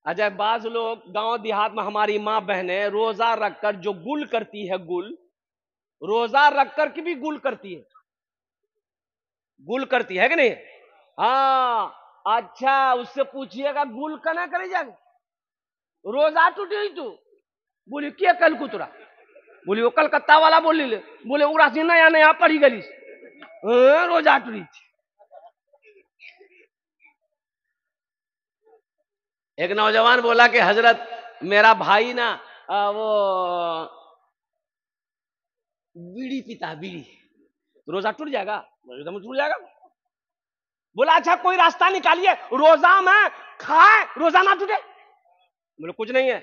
अजय बाज लोग गांव देहात में हमारी माँ बहनें रोजा रखकर जो गुल करती है, गुल रोजा रखकर की भी गुल करती है, गुल करती है कि नहीं? हाँ, अच्छा उससे पूछिएगा गुल कना करे जाएगा, रोजा टूटी हुई तू बोली क्या कल कुतरा, बोली वो कलकत्ता वाला बोली ले, बोले उरा से नया नया पढ़ी गली रोजा टूटी थी। एक नौजवान बोला कि हजरत मेरा भाई ना वो बीड़ी पीता, बीड़ी रोजा टूट जाएगा, एकदम टूट जाएगा। बोला अच्छा कोई रास्ता निकालिए रोजा में खाए रोजा ना टूटे। बोले कुछ नहीं है,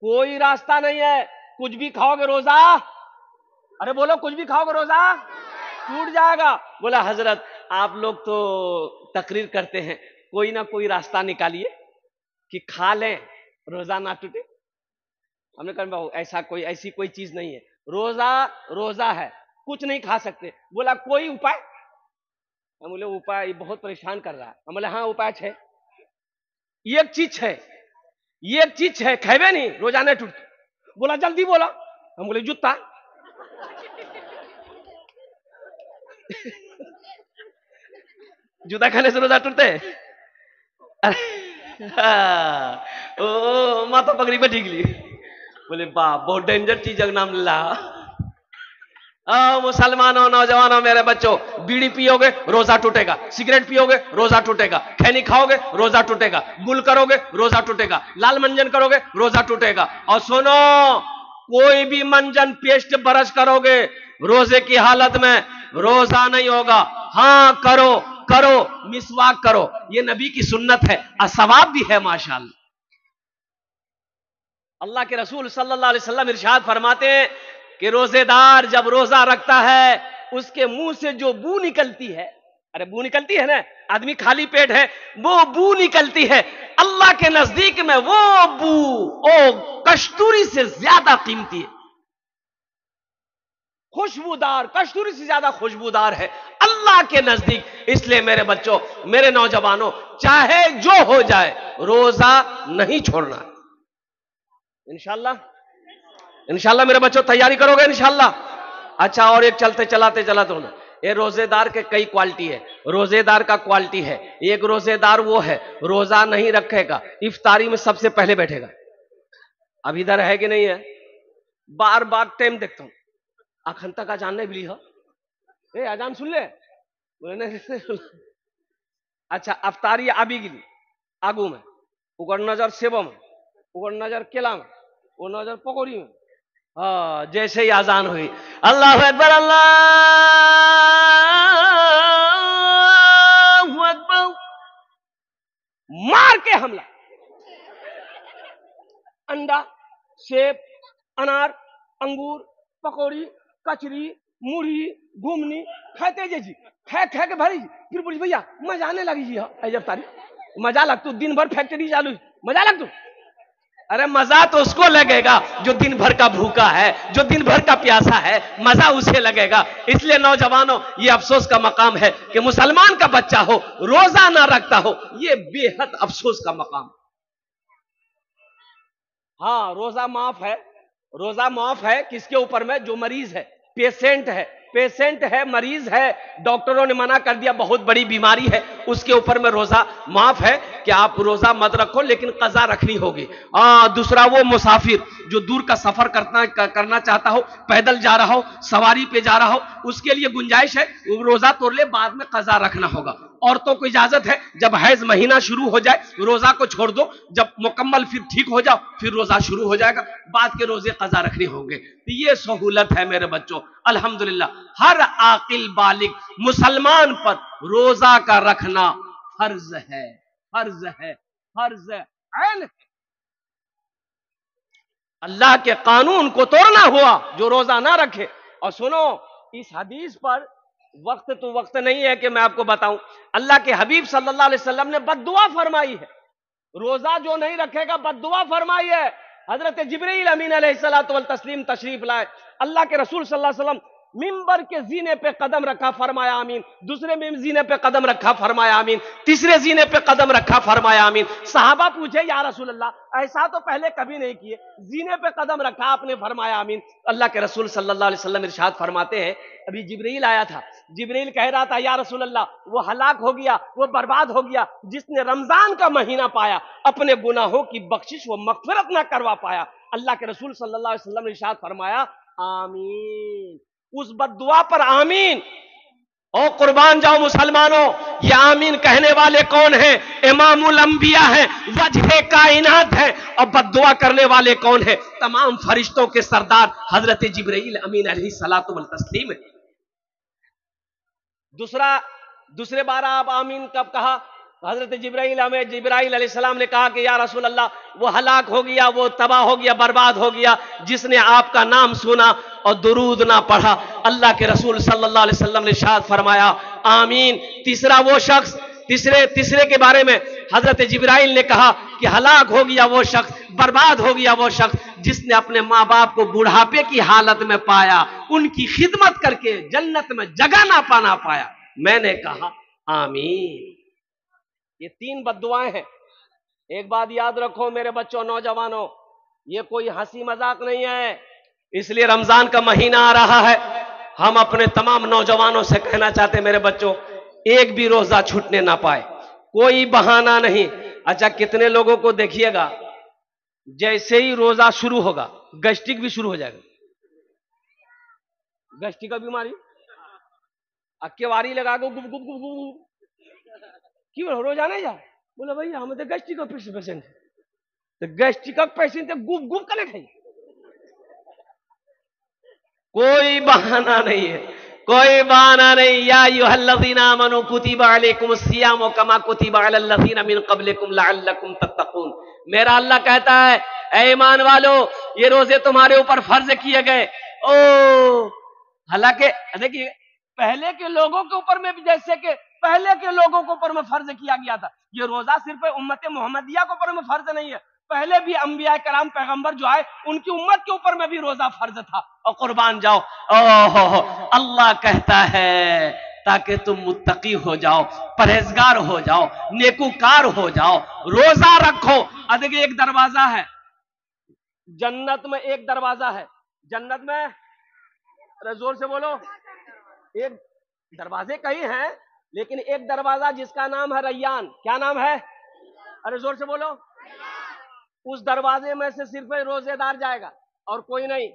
कोई रास्ता नहीं है, कुछ भी खाओगे रोजा, अरे बोलो कुछ भी खाओगे रोजा टूट जाएगा। बोला हजरत आप लोग तो तकरीर करते हैं, कोई ना कोई रास्ता निकालिए कि खा लें रोजा ना टूटे। हमने कहा ऐसा कोई ऐसी कोई चीज नहीं है, रोजा रोजा है, कुछ नहीं खा सकते। बोला कोई उपाय? हम बोले उपाय बहुत परेशान कर रहा है। हम बोले हाँ उपाय है, एक चीज है, एक चीज है खेबे नहीं रोजा नहीं टूटते। बोला जल्दी बोला। हम बोले जूता। जूता खाने से रोजा टूटते? ओ माता पगड़ी पे ठीक ली। बोले बाप बहुत डेंजर चीज का नाम ला। मुसलमानों, नौजवानों, मेरे बच्चों, बीड़ी पियोगे रोजा टूटेगा, सिगरेट पियोगे रोजा टूटेगा, खैनी खाओगे रोजा टूटेगा, गुल करोगे रोजा टूटेगा, लाल मंजन करोगे रोजा टूटेगा। और सुनो कोई भी मंजन पेस्ट ब्रश करोगे रोजे की हालत में रोजा नहीं होगा। हाँ करो करो, मिसवाक करो, ये नबी की सुन्नत है, असवाब भी है माशाअल्लाह। अल्लाह के रसूल सल्लल्लाहु अलैहि वसल्लम इरशाद फरमाते हैं कि रोजेदार जब रोजा रखता है उसके मुंह से जो बू निकलती है, अरे बू निकलती है ना, आदमी खाली पेट है वो बू निकलती है, अल्लाह के नजदीक में वो बू ओ कस्तूरी से ज्यादा कीमती है, खुशबूदार, कस्तूरी से ज्यादा खुशबूदार है अल्लाह के नजदीक। इसलिए मेरे बच्चों, मेरे नौजवानों, चाहे जो हो जाए रोजा नहीं छोड़ना। इंशाल्लाह इंशाल्लाह मेरे बच्चों तैयारी करोगे इंशाल्लाह। अच्छा और एक चलते चलाते चलाते होना, ये रोजेदार के कई क्वालिटी है। रोजेदार का क्वालिटी है, एक रोजेदार वो है रोजा नहीं रखेगा, इफ्तारी में सबसे पहले बैठेगा। अब इधर है कि नहीं है? बार बार टाइम देखता हूं, अखंता का जानने भी हो ए अजान सुन ले बोले अच्छा अफ्तारी आबी गिली आगू में, उगर नजर सेबो में, उगर नजर केला में, वो नजर पकौड़ी में। हाँ जैसे ही आजान हुई अल्लाह अकबर अल्लाह अकबर, मार के हमला, अंडा, सेब, अनार, अंगूर, पकौड़ी, कचरी, मुढ़ी, घुमनी खाते जैसी खै खै के भरी। फिर बोली भैया मजा आने लगी जी। हाँ जब तारी मजा लग तू, दिन भर फैक्ट्री चालू मजा लग तू। अरे मजा तो उसको लगेगा जो दिन भर का भूखा है, जो दिन भर का प्यासा है, मजा उसे लगेगा। इसलिए नौजवानों ये अफसोस का मकाम है कि मुसलमान का बच्चा हो रोजा ना रखता हो, ये बेहद अफसोस का मकाम। हाँ रोजा माफ है, रोजा माफ है किसके ऊपर में? जो मरीज है, पेशेंट है, पेशेंट है, मरीज है, डॉक्टरों ने मना कर दिया बहुत बड़ी बीमारी है, उसके ऊपर में रोजा माफ है कि आप रोजा मत रखो लेकिन कजा रखनी होगी। दूसरा वो मुसाफिर जो दूर का सफर करना चाहता हो, पैदल जा रहा हो, सवारी पे जा रहा हो, उसके लिए गुंजाइश है रोजा तोड़ ले, बाद में कजा रखना होगा। औरतों को इजाजत है जब हैज महीना शुरू हो जाए रोजा को छोड़ दो, जब मुकम्मल फिर ठीक हो जाओ फिर रोजा शुरू हो जाएगा, बाद के रोजे कजा रखने होंगे। ये सहूलत है मेरे बच्चों अल्हम्दुलिल्लाह। हर आकिल बालिग मुसलमान पर रोजा का रखना फर्ज है, फर्ज है, फर्ज है। अल्लाह के कानून को तोड़ना हुआ जो रोजा ना रखे। और सुनो इस हदीस पर वक्त तो वक्त नहीं है कि मैं आपको बताऊं, अल्लाह के हबीब सल्लल्लाहु अलैहि वसल्लम ने बद्दुआ फरमाई है, रोजा जो नहीं रखेगा बद्दुआ फरमाई है। हजरत जिब्रील अमीन अलैहिस्सलातु वल तस्लीम तशरीफ लाए, अल्लाह के रसूल सल्लल्लाहु अलैहि वसल्लम मिंबर के जीने पे कदम रखा, फरमाया आमीन। दूसरे जीने पे कदम रखा, फरमाया आमीन। तीसरे जीने पे कदम रखा, फरमाया आमीन। सहाबा पूछे या रसूल अल्लाह, ऐसा तो पहले कभी नहीं किए, जीने पे कदम रखा आपने, फरमाया आमीन। अल्लाह के रसूल सल्लल्लाहु अलैहि वसल्लम इरशाद फरमाते हैं, अभी जिब्रील आया था, जिब्रील कह रहा था या रसूल अल्लाह, वो हलाक हो गया, वो बर्बाद हो गया जिसने रमजान का महीना पाया, अपने गुनाहों की बख्शिश वो मगफिरत ना करवा पाया। अल्लाह के रसूल सल्लल्लाहु अलैहि वसल्लम ने इरशाद फरमाया आमीन। उस बद्दुआ पर आमीन। और कुर्बान जाओ मुसलमानों, ये आमीन कहने वाले कौन हैं? इमामुल अंबिया हैं, वजह कायनात हैं। और बद्दुआ करने वाले कौन हैं? तमाम फरिश्तों के सरदार हजरत जिब्रील अमीन अलैहिस्सलातु वल तस्लीम है। दूसरे बार आप आमीन कब कहा? हजरत जिब्राइल अलैहिस्सलाम ने कहा कि या रसूल अल्लाह, वो हलाक हो गया, वो तबाह हो गया, बर्बाद हो गया जिसने आपका नाम सुना और दुरूद ना पढ़ा। अल्लाह के रसूल सल्लल्लाहु अलैहि वसल्लम ने इरशाद फरमाया आमीन। तीसरा वो शख्स, तीसरे के बारे में हजरत जिब्राइल ने कहा कि हलाक हो गया वो शख्स, बर्बाद हो गया वो शख्स जिसने अपने माँ बाप को बुढ़ापे की हालत में पाया, उनकी खिदमत करके जन्नत में जगह ना पाया। मैंने कहा आमीन। ये 3 बद्दुआएं हैं। एक बात याद रखो मेरे बच्चों, नौजवानों, ये कोई हंसी मजाक नहीं है। इसलिए रमजान का महीना आ रहा है, हम अपने तमाम नौजवानों से कहना चाहते हैं मेरे बच्चों, एक भी रोजा छूटने ना पाए, कोई बहाना नहीं। अच्छा, कितने लोगों को देखिएगा जैसे ही रोजा शुरू होगा गैस्ट्रिक भी शुरू हो जाएगा। गैस्ट्रिक का बीमारी अक्केवारी लगा दो, गुप गुप गुप गुप, क्यों रोजा नहीं जा? बोले भैया हम तो गैस्ट्रिक का पेशेंट है। तो गैस्ट्रिक का पेशेंट गुप गुप कर खाई, कोई बहाना नहीं है, कोई बहाना नहीं। या अय्युहल्लज़ीना आमनू कुतिबा अलैकुमुस सियामु कमा कुतिबा अलल लज़ीना मिन क़ब्लिकुम लअल्लकुम तत्तक़ून। मेरा अल्लाह कहता है, ऐ ईमान वालो, ये रोजे तुम्हारे ऊपर फर्ज किए गए। ओ हालांकि देखिए, पहले के लोगों के ऊपर में भी, जैसे कि पहले के लोगों के ऊपर में फर्ज किया गया था, ये रोजा सिर्फ उम्मत मोहम्मदिया के ऊपर में फर्ज नहीं है, पहले भी अंबिया कराम पैगंबर जो आए उनकी उम्मत के ऊपर में भी रोजा फर्ज था। और कुर्बान जाओ, ओहो, अल्लाह कहता है ताकि तुम मुत्तकी हो जाओ, परहेजगार हो जाओ, नेकूकार हो जाओ, रोजा रखो। देखिए, एक दरवाजा है जन्नत में, एक दरवाजा है जन्नत में, अरे जोर से बोलो, एक दरवाजे कई हैं लेकिन एक दरवाजा जिसका नाम है रैयान। क्या नाम है? अरे जोर से बोलो। उस दरवाजे में से सिर्फ रोजेदार जाएगा और कोई नहीं।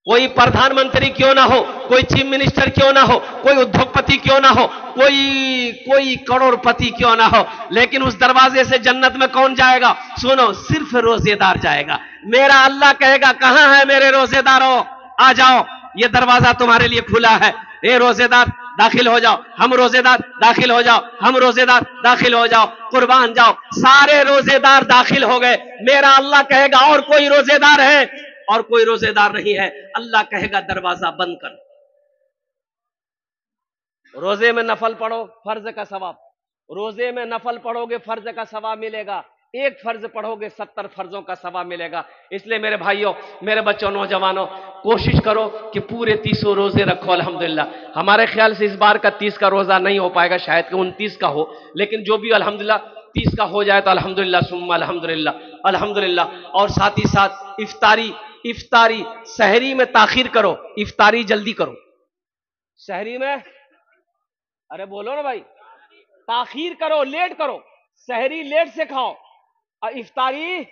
कोई प्रधानमंत्री क्यों ना हो, कोई चीफ मिनिस्टर क्यों ना हो, कोई उद्योगपति क्यों ना हो, कोई करोड़पति क्यों ना हो, लेकिन उस दरवाजे से जन्नत में कौन जाएगा? सुनो, सिर्फ रोजेदार जाएगा। मेरा अल्लाह कहेगा कहां है मेरे रोजेदारों, आ जाओ, ये दरवाजा तुम्हारे लिए खुला है। ए रोजेदार दाखिल हो जाओ, हम रोजेदार दाखिल हो जाओ, हम रोजेदार दाखिल हो जाओ। कुर्बान जाओ, सारे रोजेदार दाखिल हो गए। मेरा अल्लाह कहेगा और कोई रोजेदार है? और कोई रोजेदार नहीं है। अल्लाह कहेगा दरवाजा बंद कर। रोजे में नफल पढ़ो, फर्ज का सवाब। रोजे में नफल पढ़ोगे, फर्ज का सवाब मिलेगा। एक फर्ज पढ़ोगे, 70 फर्जों का सवाब मिलेगा। इसलिए मेरे भाइयों, मेरे बच्चों, नौजवानों, कोशिश करो कि पूरे 30 रोजे रखो। अल्हम्दुलिल्लाह हमारे ख्याल से इस बार का 30 का रोजा नहीं हो पाएगा, शायद कि 29 का हो, लेकिन जो भी अल्हम्दुलिल्लाह 30 का हो जाए तो अल्हम्दुलिल्लाह सुम्मा अल्हम्दुलिल्लाह, अल्हम्दुलिल्लाह। और साथ ही साथ इफ्तारी सहरी में ताखीर करो, इफ्तारी जल्दी करो। सहरी में, अरे बोलो ना भाई, ताखीर करो, लेट करो। सहरी लेट से खाओ और इफ्तारी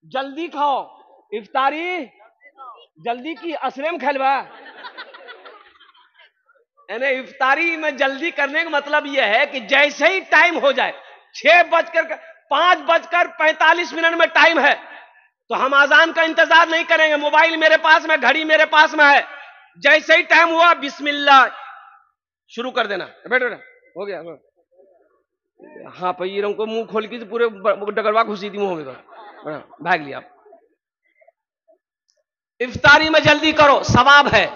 जल्दी खाओ। इफ्तारी जल्दी की असरेम खेलवा, यानी इफ्तारी में जल्दी करने का मतलब यह है कि जैसे ही टाइम हो जाए, 5:45 में टाइम है, तो हम अजान का इंतजार नहीं करेंगे। मोबाइल मेरे पास में, घड़ी मेरे पास में है, जैसे ही टाइम हुआ बिस्मिल्लाह शुरू कर देना। बैठो, हो गया। हाँ पैरों को मुंह खोल के पूरे डगरवा घुसी थी मुंह में, भाग लिया। इफ्तारी में जल्दी करो, सवाब है।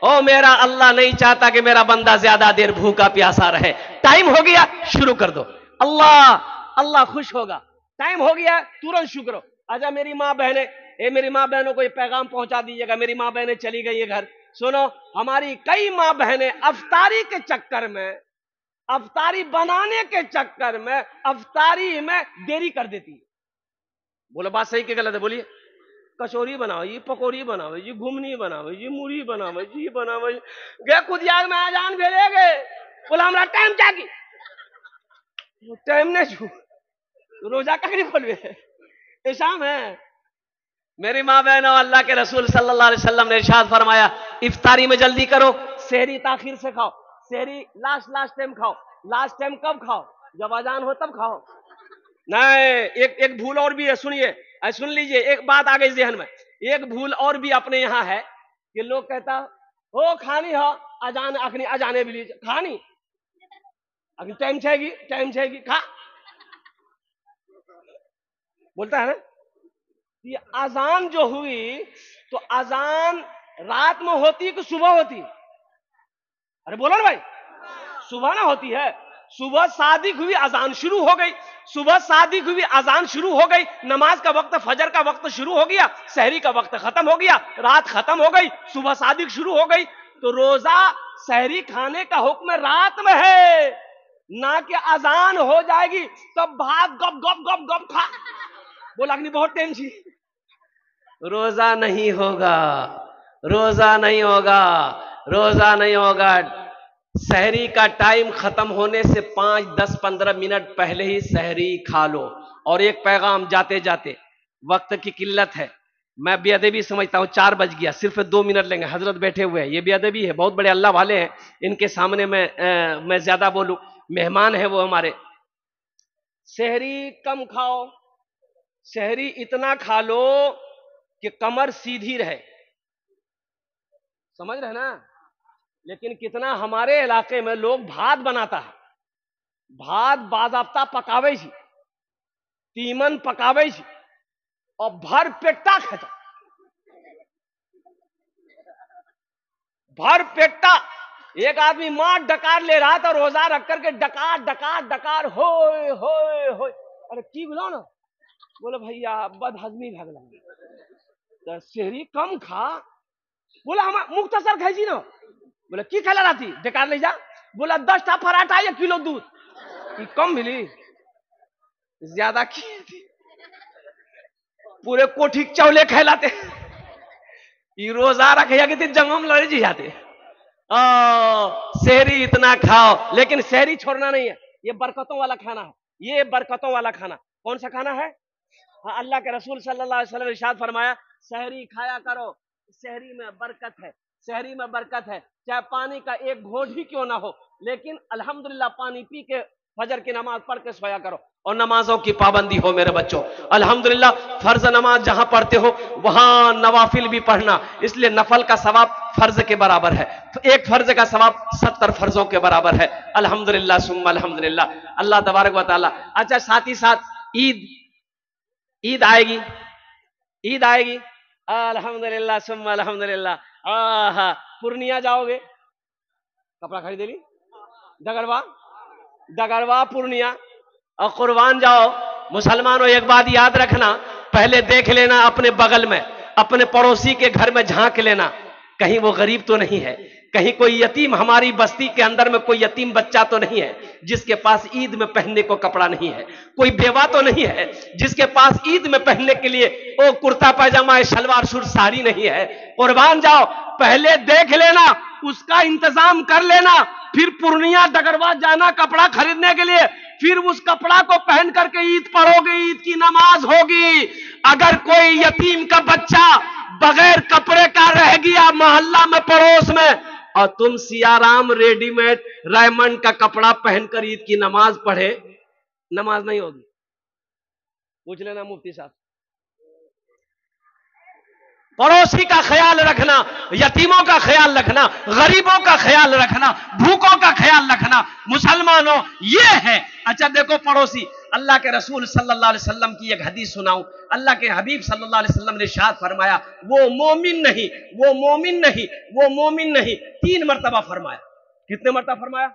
ओ मेरा अल्लाह नहीं चाहता कि मेरा बंदा ज्यादा देर भूखा प्यासा रहे। टाइम हो गया, शुरू कर दो, अल्लाह खुश होगा। टाइम हो गया, तुरंत शुरू करो। अच्छा मेरी माँ बहनें, मेरी माँ बहनों को ये पैगाम पहुंचा दीजिएगा, मेरी माँ बहनें चली गई है घर, सुनो, हमारी कई माँ बहनें अफ्तारी के चक्कर में, अफ्तारी बनाने के चक्कर में अफ्तारी में देरी कर देती है। बोलो बात सही कि गलत है? बोलिए। कचौरी बनाओ जी, पकौड़ी बनाओ जी, घुमनी बनाओ जी, मुड़ी बनाओ जी, बनाओ जी, गे खुदियार में आजान भेजेगे। बोला हमारा टाइम क्या की टाइम नहीं छू, रोजा ककरी खोलवे शाम है। मेरी माँ बहनों, अल्लाह के रसूल सल्लल्लाहु अलैहि वसल्लम ने इरशाद फरमाया, इफ्तारी में जल्दी करो, सहरी ताखिर से खाओ, सहरी लास्ट टाइम खाओ। लास्ट टाइम कब खाओ? जब अजान हो तब खाओ। नहीं, एक भूल और भी है, सुनिए, सुन लीजिए, एक बात आ गई जहन में। एक भूल और भी अपने यहाँ है कि लोग कहता हो खानी हो अजान अखनी अजाने भी लीजिए खानी अखनी टाइम छेगी खा बोलता है ना। ये अजान जो हुई तो अजान रात में होती कि सुबह होती? अरे बोलो ना भाई, सुबह ना होती है। सुबह सादिक हुई अजान शुरू हो गई, सुबह सादिक हुई अजान शुरू हो गई, नमाज का वक्त फजर का वक्त शुरू हो गया, सहरी का वक्त खत्म हो गया, रात खत्म हो गई, सुबह सादिक शुरू हो गई। तो रोजा सहरी खाने का हुक्म रात में है, ना कि अजान हो जाएगी तब भात गप गप गप गप खा बोला कि बहुत टेंशन। रोजा नहीं होगा, रोजा नहीं होगा, रोजा नहीं होगा। सहरी का टाइम खत्म होने से 5, 10, 15 मिनट पहले ही सहरी खा लो। और एक पैगाम जाते जाते, वक्त की किल्लत है, मैं बेअदबी समझता हूं, 4 बज गया, सिर्फ 2 मिनट लेंगे, हजरत बैठे हुए हैं, ये बेअदबी है, बहुत बड़े अल्लाह वाले हैं, इनके सामने मैं ज्यादा बोलूं, मेहमान है वो हमारे। सहरी कम खाओ, सहरी इतना खा लो कि कमर सीधी रहे, समझ रहे ना। लेकिन कितना हमारे इलाके में लोग भात बनाता है, भात बाजाब्ता पकावे छी, तीमन पकावे छी और भर पेटा खाता, भर पेटा। एक आदमी मां डकार ले रहा था रोजा रख करके, डकार डकार डकार होय होय होय। अरे की बोलो ना, बोले भैया बदहजमी भगला तो सहरी कम खा। बोला हम मुख्तसर खाई ना। बोले की खेला रहती डकार ले जा। बोला 10 टा पराठा 1 किलो दूध। कम मिली, ज्यादा की थी, पूरे कोठी चौले खैलाते। रोजा रखे कि जंगम लड़ जी जाते। सहरी इतना खाओ, लेकिन सहरी छोड़ना नहीं है, ये बरकतों वाला खाना है, ये बरकतों वाला खाना। कौन सा खाना है? हाँ, अल्लाह के रसूल सल्लल्लाहु अलैहि वसल्लम ने इरशाद फरमाया, सहरी खाया करो, सहरी में बरकत है, सहरी में बरकत है, चाहे पानी का एक घोंट ही क्यों ना हो, लेकिन अल्हम्दुलिल्लाह पानी पी के फजर की नमाज पढ़ के सोया करो और नमाजों की पाबंदी हो मेरे बच्चों। अल्हम्दुलिल्लाह फर्ज नमाज जहां पढ़ते हो वहां नवाफिल भी पढ़ना, इसलिए नफल का सवाब फर्ज के बराबर है, तो एक फर्ज का सवाब 70 फर्जों के बराबर है। अल्हम्दुलिल्लाह सुम्मा अल्हम्दुलिल्लाह, अल्लाह तबारक व तआला। अच्छा, साथ ही साथ ईद आएगी, ईद आएगी, अल्हम्दुलिल्लाह सुम्मा अल्हम्दुलिल्लाह। पूर्णिया जाओगे, कपड़ा खरीदे ली, डगरवा पूर्णिया और कुर्बान जाओ। मुसलमानों एक बात याद रखना, पहले देख लेना अपने बगल में, अपने पड़ोसी के घर में झांक लेना, कहीं वो गरीब तो नहीं है, कहीं कोई यतीम, हमारी बस्ती के अंदर में कोई यतीम बच्चा तो नहीं है जिसके पास ईद में पहनने को कपड़ा नहीं है, कोई बेवा तो नहीं है जिसके पास ईद में पहनने के लिए वो कुर्ता पैजामा शलवार सूट साड़ी नहीं है। कुर्बान जाओ, पहले देख लेना, उसका इंतजाम कर लेना, फिर पूर्णिया डगरवा जाना कपड़ा खरीदने के लिए, फिर उस कपड़ा को पहन करके ईद पढ़ोगे, ईद की नमाज होगी। अगर कोई यतीम का बच्चा बगैर कपड़े का रह गया मोहल्ला में पड़ोस में और तुम सियाराम रेडीमेड रायमंड का कपड़ा पहनकर ईद की नमाज पढ़े, नमाज नहीं होगी। पूछ लेना मुफ्ती साहब। पड़ोसी का ख्याल रखना, यतीमों का ख्याल रखना, गरीबों का ख्याल रखना, भूखों का ख्याल रखना, मुसलमानों ये है। अच्छा देखो पड़ोसी, अल्लाह के रसूल सल्लल्लाहु अलैहि वसल्लम की एक हदीस सुनाऊं। अल्लाह के हबीब सल्लल्लाहु अलैहि वसल्लम ने इरशाद फरमाया, वो मोमिन नहीं, वो मोमिन नहीं, वो मोमिन नहीं, 3 मरतबा फरमाया। कितने मरतबा फरमाया?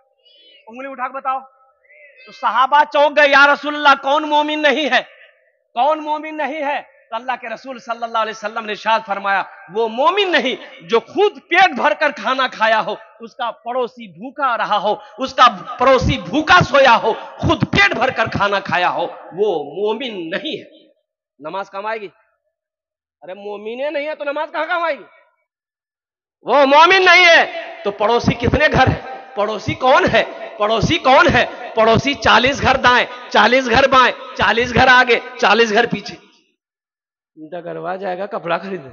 उंगली उठा के बताओ। तो सहाबा चौंक गए, या रसूलल्लाह कौन मोमिन नहीं है, कौन मोमिन नहीं है? तो अल्लाह के रसूल सल्लल्लाहु अलैहि वसल्लम ने इरशाद फरमाया, वो मोमिन नहीं जो खुद पेट भरकर खाना खाया हो, उसका पड़ोसी भूखा रहा हो, उसका पड़ोसी भूखा सोया हो, खुद पेट भरकर खाना खाया हो, वो मोमिन नहीं है। नमाज कमाएगी? अरे मोमिने नहीं है तो नमाज कहां कमाएगी? वो मोमिन नहीं है। तो पड़ोसी कितने घर है? पड़ोसी कौन है? पड़ोसी कौन है? पड़ोसी 40 घर दाएं, 40 घर बाएं, 40 घर आगे, 40 घर पीछे। डगरवा जाएगा कपड़ा खरीदे।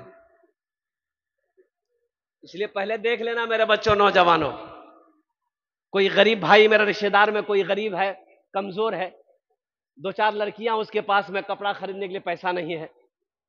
इसलिए पहले देख लेना मेरे बच्चों, नौजवानों, कोई गरीब भाई मेरा रिश्तेदार में कोई गरीब है, कमजोर है, 2-4 लड़कियां उसके पास में, कपड़ा खरीदने के लिए पैसा नहीं है,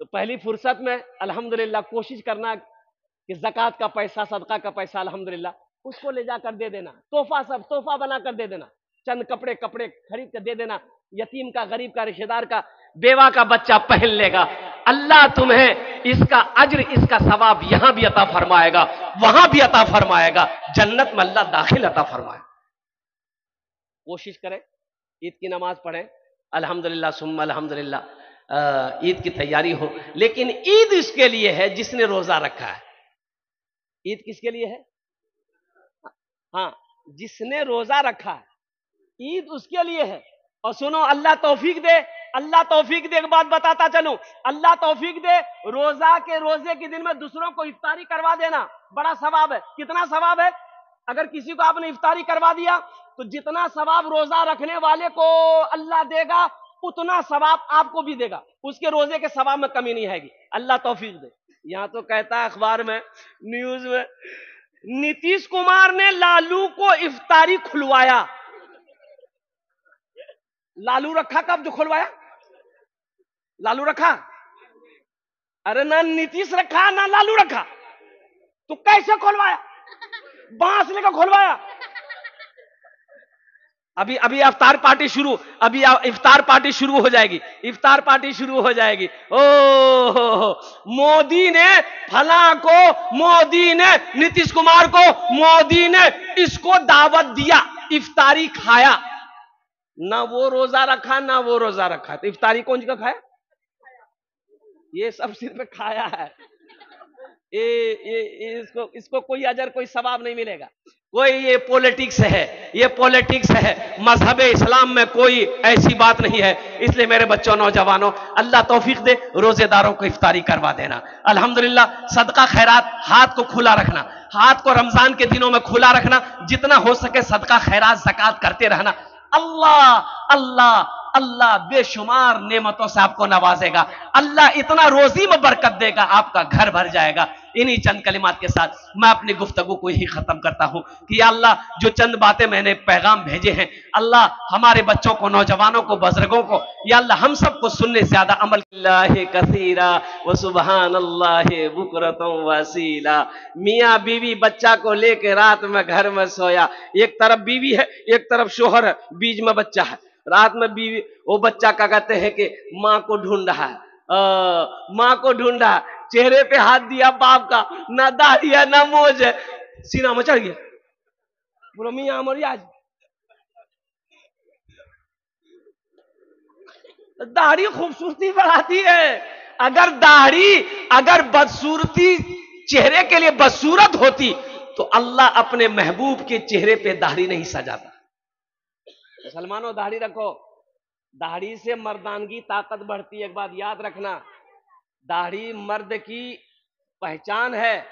तो पहली फुर्सत में अल्हम्दुलिल्लाह कोशिश करना कि ज़कात का पैसा, सदका का पैसा अल्हम्दुलिल्लाह उसको ले जाकर दे देना। तोहफा, सब तोहफा बनाकर दे देना, चंद कपड़े खरीद कर दे देना। यतीम का, गरीब का, रिश्तेदार का, बेवा का बच्चा पहन लेगा। अल्लाह तुम्हें इसका अज्र, इसका सवाब यहां भी अता फरमाएगा, वहां भी अता फरमाएगा, जन्नत में अल्लाह दाखिल अता फरमाए। कोशिश करें, ईद की नमाज पढ़ें, अल्हम्दुलिल्लाह सुम्मा अल्हम्दुलिल्लाह, ईद की तैयारी हो। लेकिन ईद इसके लिए है जिसने रोजा रखा है। ईद किसके लिए है? हाँ, जिसने रोजा रखा है, ईद उसके लिए है। और सुनो, अल्लाह तौफीक दे, अल्लाह तौफीक दे, एक बात बताता चलूं, अल्लाह तौफीक दे, रोजे के दिन में दूसरों को इफ्तारी करवा देना बड़ा सवाब है। कितना सवाब है? अगर किसी को आपने इफ्तारी करवा दिया तो जितना सवाब रोजा रखने वाले को अल्लाह देगा, उतना सवाब आपको भी देगा, उसके रोजे के सवाब में कमी नहीं आएगी। अल्लाह तौफीक दे। यहां तो कहता है अखबार में, न्यूज में, नीतीश कुमार ने लालू को इफ्तारी खुलवाया। लालू रखा कब जो खुलवाया? लालू रखा? अरे ना नीतीश रखा ना लालू रखा, तो कैसे खुलवाया? बांस लेकर खुलवाया। अभी इफ्तार पार्टी शुरू, अभी इफ्तार पार्टी शुरू हो जाएगी, इफ्तार पार्टी शुरू हो जाएगी। ओ मोदी ने फला को, मोदी ने नीतीश कुमार को, मोदी ने इसको दावत दिया, इफ्तारी खाया। ना वो रोजा रखा ना वो रोजा रखा, तो इफ्तारी कौन का खाया? ये सब सिर्फ खाया है। इसको कोई अजर, कोई सवाब नहीं मिलेगा। कोई ये पॉलिटिक्स है, ये पॉलिटिक्स है। मजहब इस्लाम में कोई ऐसी बात नहीं है। इसलिए मेरे बच्चों, नौजवानों, अल्लाह तौफीक दे, रोजेदारों को इफ्तारी करवा देना। अल्हम्दुलिल्लाह, सदका खैरात, हाथ को खुला रखना, हाथ को रमजान के दिनों में खुला रखना, जितना हो सके सदका खैरात ज़कात करते रहना। अल्लाह अल्लाह अल्लाह बेशुमार नेमतों से आपको नवाजेगा। अल्लाह इतना रोजी में बरकत देगा, आपका घर भर जाएगा। इन्हीं चंद कलिमात के साथ मैं अपनी गुफ्तगू को ही खत्म करता हूं कि या अल्लाह, जो चंद बातें मैंने पैगाम भेजे हैं, अल्लाह हमारे बच्चों को, नौजवानों को, बुजुर्गों को, या अल्लाह हम सबको सुनने से ज्यादा अमल कसीरा व सुबहानल्लाह बुकरतुम वसीला। मियाँ बीवी बच्चा को लेके रात में घर में सोया, एक तरफ बीवी है, एक तरफ शोहर है, बीच में बच्चा है। रात में बीवी, वो बच्चा क्या कहते हैं कि माँ को ढूंढ रहा है, माँ को ढूंढा, चेहरे पे हाथ दिया बाप का, ना दाढ़ी है ना मोज है, सीना में चढ़ गया, बोलो मियाँ मरिया। दाढ़ी खूबसूरती बढ़ाती है। अगर दाढ़ी, अगर बदसूरती चेहरे के लिए बदसूरत होती तो अल्लाह अपने महबूब के चेहरे पे दाढ़ी नहीं सजाता। मुसलमानों, दाढ़ी रखो, दाढ़ी से मर्दानगी ताकत बढ़ती है। एक बात याद रखना, दाढ़ी मर्द की पहचान है,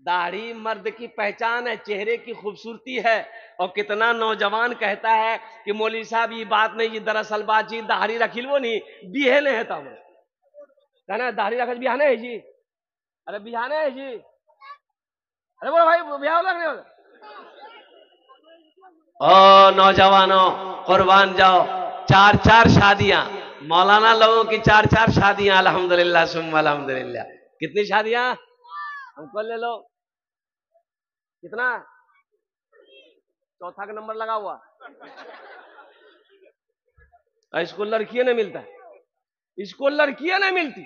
दाढ़ी मर्द की पहचान है, चेहरे की खूबसूरती है। और कितना नौजवान कहता है कि मौलवी साहब ये बात नहीं, ये दरअसल बात जी, दाढ़ी रखी वो नहीं बिहने है, तब कहना दाढ़ी रख बिहाने है जी, अरे बिहाने है जी, अरे बोलो भाई ब्याह लगने वाला। ओ नौजवानों, कुर्बान जाओ, 4-4 शादियां, मौलाना लोगों की 4-4 शादियां, अल्हम्दुलिल्लाह सुम्मा अल्हम्दुलिल्लाह। कितनी शादियां? हमको ले लो, कितना? चौथा का नंबर लगा हुआ। इसको लड़कियां नहीं मिलता, इसको लड़कियां नहीं मिलती।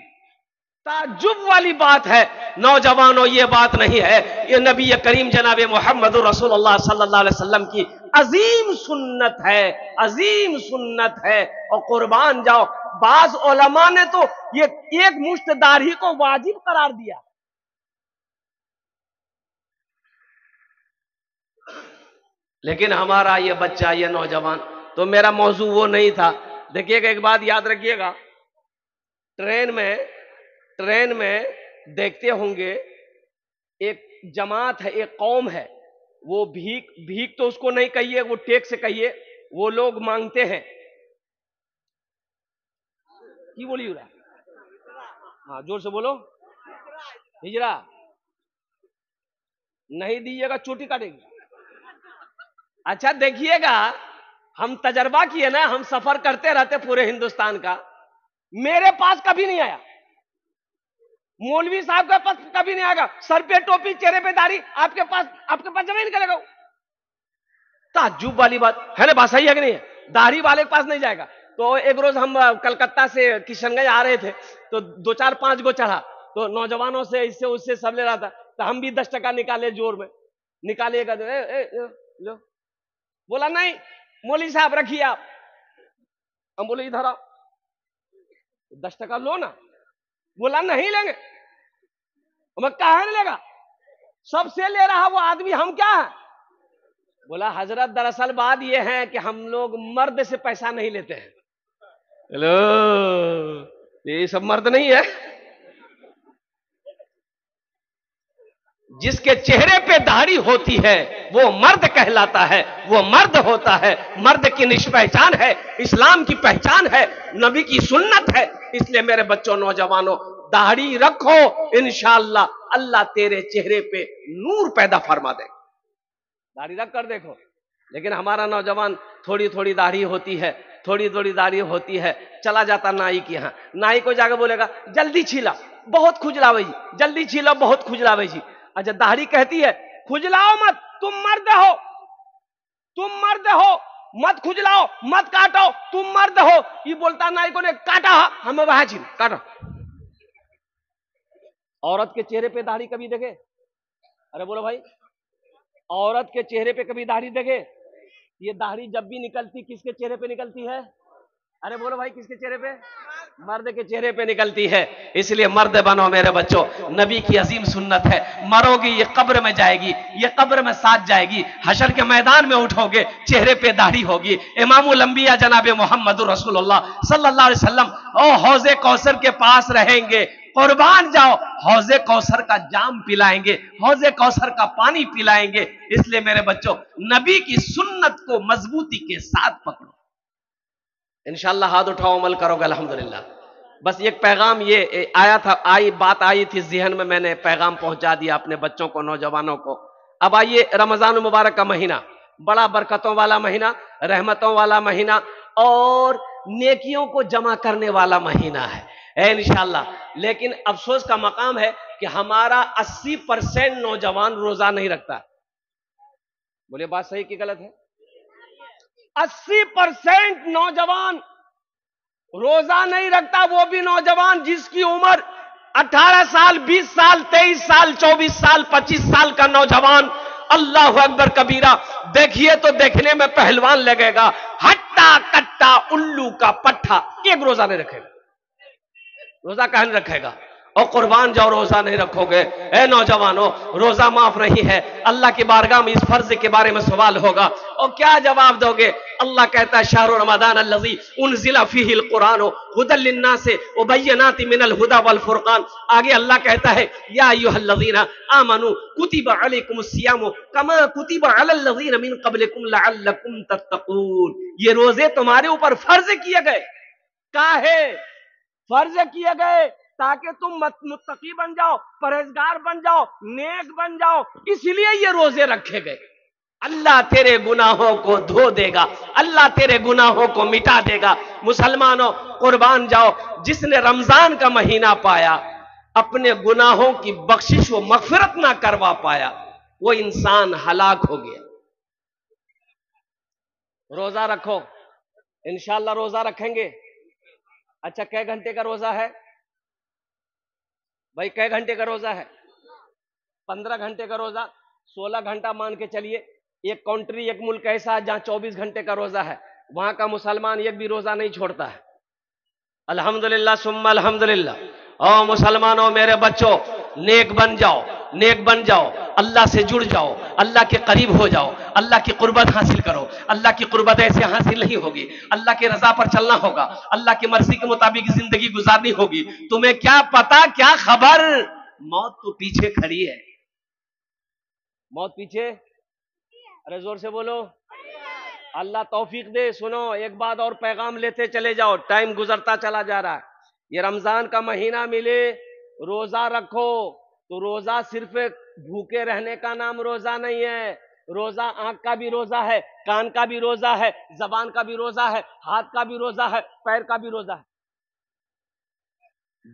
ताज्जुब वाली बात है नौजवानों, ये बात नहीं है, ये नबी करीम जनाब मोहम्मद रसूलुल्लाह सल्लल्लाहु अलैहि वसल्लम की अजीम सुन्नत है, अजीम सुन्नत है। और कुर्बान जाओ, बाज उलमा ने तो ये एक मुश्त दाढ़ी को वाजिब करार दिया। लेकिन हमारा ये बच्चा, ये नौजवान, तो मेरा मौजू वो नहीं था। देखिएगा, एक बात याद रखिएगा, ट्रेन में देखते होंगे, एक जमात है, एक कौम है, वो भीख भीख तो उसको नहीं कहिए, वो टेक से कहिए, वो लोग मांगते हैं। की बोली रहा? हाँ, जोर से बोलो। हिजरा नहीं दीजिएगा, चोटी काटेगी। अच्छा देखिएगा, हम तजर्बा किए ना, हम सफर करते रहते पूरे हिंदुस्तान का, मेरे पास कभी नहीं आया, मौलवी साहब के पास कभी नहीं आएगा, सर पे टोपी, चेहरे पे दाढ़ी, आपके पास जमा ही निकलेगा। ताज्जुब वाली बात है ना, बात सही है कि नहीं है? दाढ़ी वाले के पास नहीं जाएगा। तो एक रोज हम कलकत्ता से किशनगंज आ रहे थे, तो 2 4 5 गो चढ़ा, तो नौजवानों से इससे उससे सब ले रहा था, तो हम भी 10 टका निकाले, जोर में निकालिएगा, लो। बोला नहीं मौलवी साहब रखिए आप। हम बोले इधर आओ, 10 टका लो ना। बोला नहीं लेंगे। मैं कहा नहीं लेगा, सबसे ले रहा वो आदमी, हम क्या है? बोला हजरत दरअसल बात ये है कि हम लोग मर्द से पैसा नहीं लेते हैं। हेलो, ये सब मर्द नहीं है। जिसके चेहरे पे दाढ़ी होती है वो मर्द कहलाता है, वो मर्द होता है। मर्द की निष्पहचान है, इस्लाम की पहचान है, नबी की सुन्नत है। इसलिए मेरे बच्चों, नौजवानों, दाढ़ी रखो, इंशाअल्लाह अल्लाह तेरे चेहरे पे नूर पैदा फरमा दे। दाढ़ी रख कर देखो। लेकिन हमारा नौजवान, थोड़ी थोड़ी दाढ़ी होती है, थोड़ी थोड़ी दाढ़ी होती है, चला जाता नाई के यहाँ, नाई को जाकर बोलेगा जल्दी छीला, बहुत खुजलावे जी, जल्दी छीला, बहुत खुजलावे जी। अच्छा, दाढ़ी कहती है खुजलाओ मत, तुम मर्द हो, तुम मर्द हो, मत खुजलाओ, मत काटो, तुम मर्द हो। ये बोलता नाई को ने काटा, हमें वहां छील काटा। औरत के चेहरे पे दाढ़ी कभी देखे? अरे बोलो भाई, औरत के चेहरे पे कभी दाढ़ी देखे? ये दाढ़ी जब भी निकलती किसके चेहरे पे निकलती है? अरे बोलो भाई, किसके चेहरे पे? मर्द के चेहरे पे निकलती है। इसलिए मर्द बनो मेरे बच्चों, नबी की अजीम सुन्नत है। मरोगी ये कब्र में जाएगी, ये कब्र में साथ जाएगी, हशर के मैदान में उठोगे, चेहरे पे दाढ़ी होगी। इमामुल अंबिया जनाब मोहम्मद रसूलुल्लाह सल्लल्लाहु अलैहि वसल्लम ओ हौजे कौसर के पास रहेंगे, कुर्बान जाओ, हौजे कौसर का जाम पिलाएंगे, हौजे कौसर का पानी पिलाएंगे। इसलिए मेरे बच्चों, नबी की सुन्नत को मजबूती के साथ पकड़ो, इंशाअल्लाह हाथ उठाओ, अमल करोगे अल्हम्दुलिल्लाह। बस एक पैगाम ये आया था, बात आई थी जहन में, मैंने पैगाम पहुंचा दिया अपने बच्चों को, नौजवानों को। अब आइए, रमजान मुबारक का महीना, बड़ा बरकतों वाला महीना, रहमतों वाला महीना और नेकियों को जमा करने वाला महीना है इंशाअल्लाह। लेकिन अफसोस का मकाम है कि हमारा 80% नौजवान रोजा नहीं रखता। बोले बात सही कि गलत है? 80% नौजवान रोजा नहीं रखता। वो भी नौजवान जिसकी उम्र 18 साल, 20 साल, 23 साल, 24 साल, 25 साल का नौजवान। अल्लाह अकबर कबीरा। देखिए तो देखने में पहलवान लगेगा, हट्टा कट्टा उल्लू का पट्टा, एक रोजा नहीं रखेगा। रोजा कहाँ नहीं रखेगा? और कुर्बान जाओ, रोजा नहीं रखोगे। ए नौजवानों, रोजा माफ नहीं है। अल्लाह की बारगाह में इस फर्ज के बारे में सवाल होगा और क्या जवाब दोगे? अल्लाह कहता है शहर रमजान अल्लज़ी उनज़िला फ़ीहिल कुरान हुदल लिन्नास व बय्यिनातिन मिनल हुदा वल फुरक़ान। आगे अल्लाह कहता है या अय्युहल्लज़ीना आमनू कुतिबा अलैकुमुस सियाम कमा कुतिबा अलल लज़ीना मिन क़ब्लिकुम लअल्लकुम तत्तक़ून। ये रोजे तुम्हारे ऊपर फर्ज किए गए। काहे फर्ज किए गए? ताकि तुम मुत्तकी बन जाओ, परहेजगार बन जाओ, नेक बन जाओ, इसलिए ये रोजे रखे गए। अल्लाह तेरे गुनाहों को धो देगा, अल्लाह तेरे गुनाहों को मिटा देगा। मुसलमानों, कुर्बान जाओ, जिसने रमजान का महीना पाया, अपने गुनाहों की बख्शिश व मगफिरत ना करवा पाया, वो इंसान हलाक हो गया। रोजा रखो, इंशाअल्लाह रोजा रखेंगे। अच्छा, कै घंटे का रोजा है भाई? कै घंटे का रोजा है? 15 घंटे का रोजा, 16 घंटा मान के चलिए। एक कंट्री, एक मुल्क ऐसा जहां 24 घंटे का रोजा है, वहां का मुसलमान एक भी रोजा नहीं छोड़ता है। अल्हम्दुलिल्लाह सुम्मा अल्हम्दुलिल्लाह। ओ मुसलमानों, मेरे बच्चों, नेक बन जाओ, नेक बन जाओ, अल्लाह से जुड़ जाओ, अल्लाह के करीब हो जाओ, अल्लाह की कुर्बत हासिल करो। अल्लाह की कुर्बत ऐसे हासिल नहीं होगी, अल्लाह की रजा पर चलना होगा, अल्लाह की मर्जी के मुताबिक जिंदगी गुजारनी होगी। तुम्हें क्या पता, क्या खबर, मौत तो पीछे खड़ी है। मौत पीछे, अरे जोर से बोलो, अल्लाह तौफीक दे। सुनो, एक बात और पैगाम लेते चले जाओ, टाइम गुजरता चला जा रहा है। ये रमजान का महीना मिले, रोजा रखो, तो रोजा सिर्फ भूखे रहने का नाम रोजा नहीं है। रोजा आंख का भी रोजा है, कान का भी रोजा है, जबान का भी रोजा है, हाथ का भी रोजा है, पैर का भी रोजा है।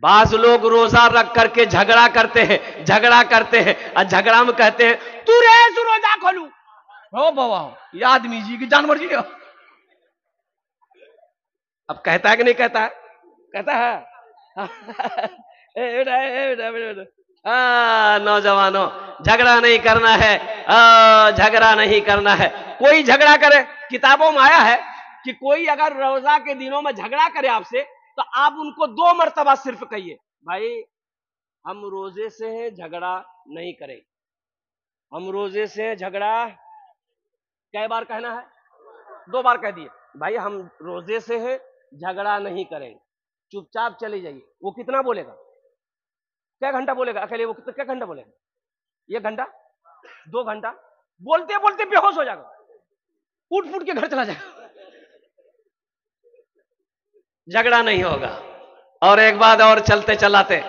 बाज लोग रोजा रख करके झगड़ा करते हैं, झगड़ा करते हैं, और झगड़ा में कहते हैं तू रे रोजा खोलू। हो बाबा, ये आदमी जी की जानवर जी। अब कहता है कि नहीं कहता है? कहता है। नौजवानों, झगड़ा नहीं करना है, झगड़ा नहीं करना है। कोई झगड़ा करे, किताबों में आया है कि कोई अगर रोजा के दिनों में झगड़ा करे आपसे, तो आप उनको 2 मरतबा सिर्फ कहिए, भाई हम रोजे से हैं, झगड़ा नहीं करें। हम रोजे से हैं, झगड़ा कई बार कहना है? 2 बार कह दिए, भाई हम रोजे से हैं, झगड़ा नहीं करेंगे, चुपचाप चले जाइए। वो कितना बोलेगा? क्या घंटा बोलेगा अकेले? वो क्या घंटा बोलेगा? 1 घंटा, 2 घंटा, बोलते बोलते बेहोश हो जाएगा, उठ फुट के घर चला जाएगा। झगड़ा नहीं होगा। और एक बात और चलते चलाते,